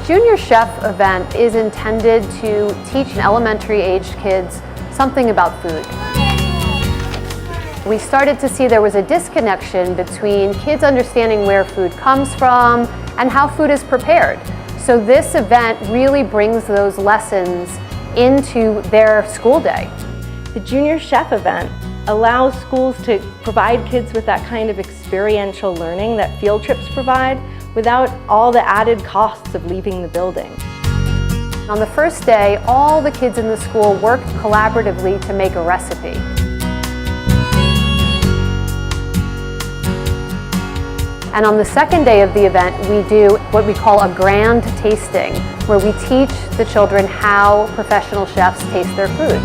Junior Chef event is intended to teach elementary-aged kids something about food. We started to see there was a disconnection between kids understanding where food comes from and how food is prepared. So this event really brings those lessons into their school day. The Junior Chef event allows schools to provide kids with that kind of experiential learning that field trips provide without all the added costs of leaving the building. On the first day, all the kids in the school worked collaboratively to make a recipe. And on the second day of the event, we do what we call a grand tasting, where we teach the children how professional chefs taste their food.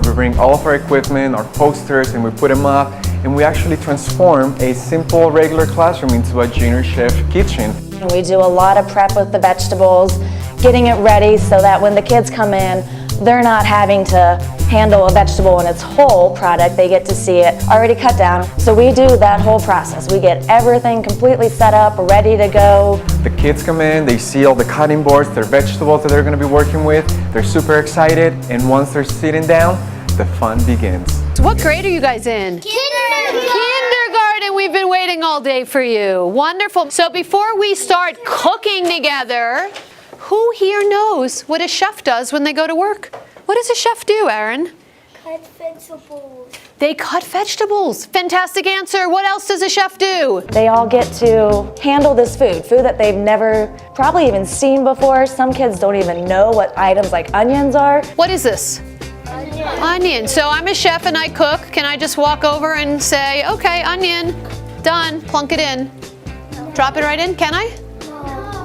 We bring all of our equipment, our posters, and we put them up, and we actually transform a simple regular classroom into a Junior Chef kitchen. We do a lot of prep with the vegetables, getting it ready so that when the kids come in, they're not having to handle a vegetable in its whole product. They get to see it already cut down. So we do that whole process. We get everything completely set up, ready to go. The kids come in, they see all the cutting boards, their vegetables that they're going to be working with. They're super excited, and once they're sitting down, the fun begins. So what grade are you guys in? Kindergarten. We've been waiting all day for you. Wonderful. So before we start cooking together, who here knows what a chef does when they go to work? What does a chef do, Aaron? Cut vegetables. They cut vegetables. Fantastic answer. What else does a chef do? They all get to handle this food that they've never probably even seen before. Some kids don't even know what items like onions are. What is this? Onion. So I'm a chef and I cook. Can I just walk over and say, okay, onion, done, plunk it in. Drop it right in, can I?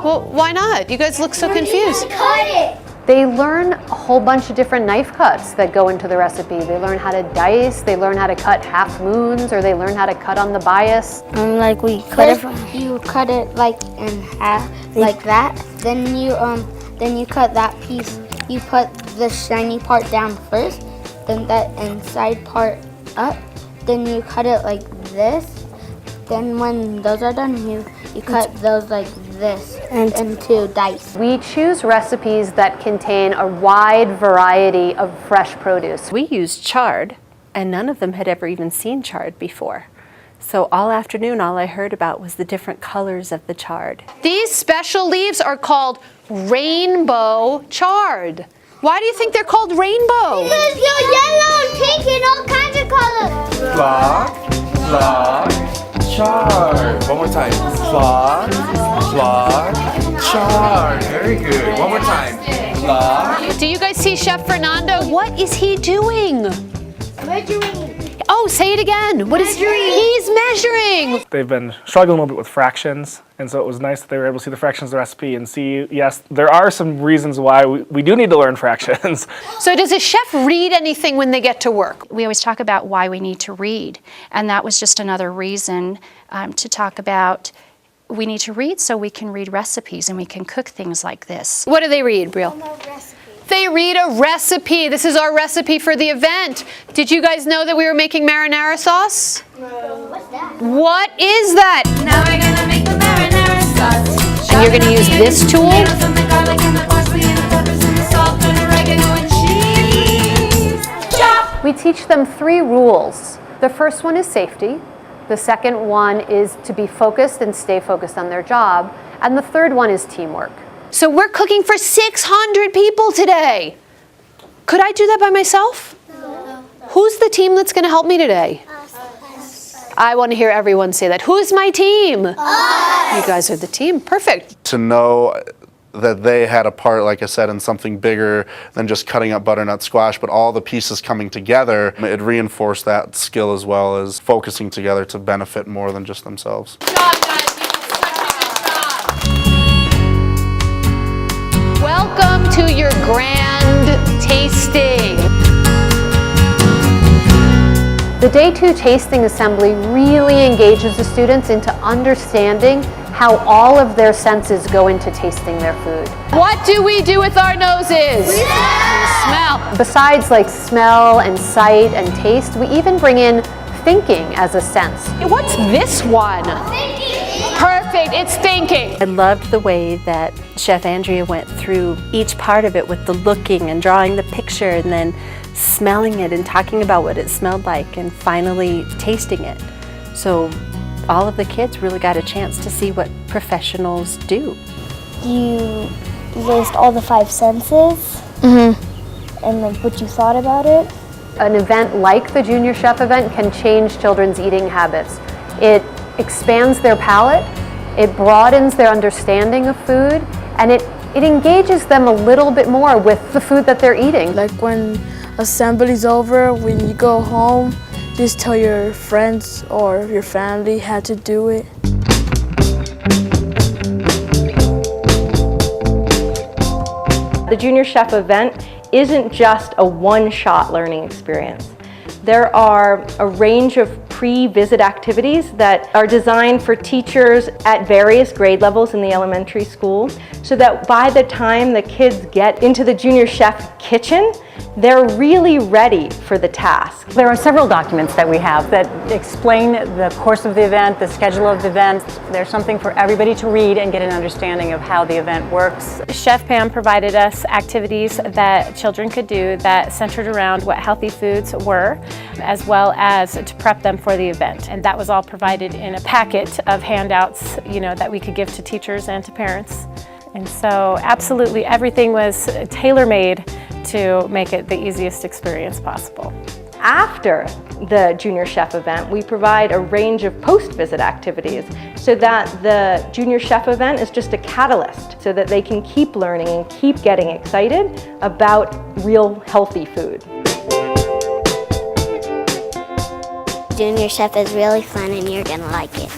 Well, why not? You guys look so confused. Cut it. They learn a whole bunch of different knife cuts that go into the recipe. They learn how to dice, they learn how to cut half moons, or they learn how to cut on the bias. Like we cut it. You cut it like in half, like that. Then you cut that piece. You put the shiny part down first, then that inside part up. Then you cut it like this. Then when those are done, you cut those like this into dice. We choose recipes that contain a wide variety of fresh produce. We used chard, and none of them had ever even seen chard before. So all afternoon, all I heard about was the different colors of the chard. These special leaves are called rainbow chard. Why do you think they're called rainbow? Because you're yellow and pink and all kinds of colors. Flock, chard. One more time. Flock, chard. Very good. One more time. Flock. Do you guys see Chef Fernando? What is he doing? Measuring. Oh, say it again. What is he doing? He's measuring. They've been struggling a little bit with fractions, and so it was nice that they were able to see the fractions of the recipe and see, yes, there are some reasons why we do need to learn fractions. So does a chef read anything when they get to work? We always talk about why we need to read, and that was just another reason to talk about we need to read so we can read recipes and we can cook things like this. What do they read, Brielle? They read a recipe. This is our recipe for the event. Did you guys know that we were making marinara sauce? No. What's that? What is that? Now we're gonna make the marinara sauce. And you're gonna use this tool? Tomatoes and the garlic and the parsley and the peppers and the salt and oregano and cheese. Chop! We teach them 3 rules. The first one is safety. The second one is to be focused and stay focused on their job. And the third one is teamwork. So we're cooking for 600 people today. Could I do that by myself? No. Who's the team that's going to help me today? Us. I want to hear everyone say that. Who's my team? Us. You guys are the team. Perfect. To know that they had a part, like I said, in something bigger than just cutting up butternut squash, but all the pieces coming together, it reinforced that skill as well as focusing together to benefit more than just themselves. Good job, guys. You did such a good job. Welcome to your grand tasting. The Day 2 tasting assembly really engages the students into understanding how all of their senses go into tasting their food. What do we do with our noses? We smell. Besides like smell and sight and taste, we even bring in thinking as a sense. What's this one? Perfect, it's thinking. I loved the way that Chef Andrea went through each part of it with the looking and drawing the picture and then smelling it and talking about what it smelled like and finally tasting it. So all of the kids really got a chance to see what professionals do. You list all the 5 senses and like what you thought about it. An event like the Junior Chef event can change children's eating habits. It expands their palate, it broadens their understanding of food, and it engages them a little bit more with the food that they're eating. Like when assembly's over, when you go home, just tell your friends or your family how to do it. The Junior Chef event isn't just a one-shot learning experience. There are a range of pre-visit activities that are designed for teachers at various grade levels in the elementary school, so that by the time the kids get into the Junior Chef kitchen, they're really ready for the task. There are several documents that we have that explain the course of the event, the schedule of the event. There's something for everybody to read and get an understanding of how the event works. Chef Pam provided us activities that children could do that centered around what healthy foods were, as well as to prep them for the event. And that was all provided in a packet of handouts, that we could give to teachers and to parents. And so absolutely everything was tailor-made to make it the easiest experience possible. After the Junior Chef event, we provide a range of post-visit activities so that the Junior Chef event is just a catalyst so that they can keep learning and keep getting excited about real healthy food. Junior Chef is really fun and you're gonna like it.